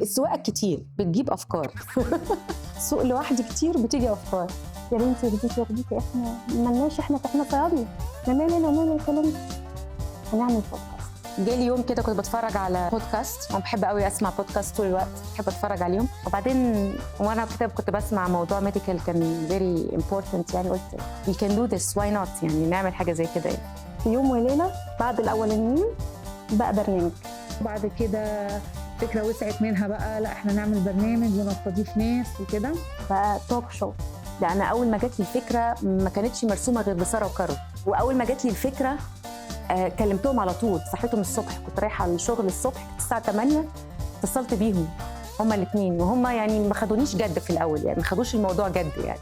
السواقه كتير بتجيب افكار. السوق لوحدي كتير بتيجي افكار. يا بنتي يرضيكي يرضيكي احنا مالناش، احنا صيادله، نعمل الكلام ده، هنعمل بودكاست. جالي يوم كده كنت بتفرج على بودكاست، انا بحب قوي اسمع بودكاست طول الوقت، بحب اتفرج عليهم. وبعدين وانا كده كنت بسمع موضوع ميديكال كان فيري امبورتنت، يعني قلت we can do this why not، يعني نعمل حاجه زي كده. يعني في يوم وليله بعد الاولانيين بقى برنامج، بعد كده فكرة وسعت منها بقى لا احنا نعمل برنامج ونستضيف ناس وكده، بقى توك شو. ده انا اول ما جات لي الفكره ما كانتش مرسومه غير بساره وكارو، واول ما جات لي الفكره كلمتهم على طول، صحيتهم الصبح كنت رايحه الشغل الصبح الساعه 8، اتصلت بيهم هما الاثنين، وهما يعني ما خدونيش جد في الاول، يعني ما خدوش الموضوع جد يعني.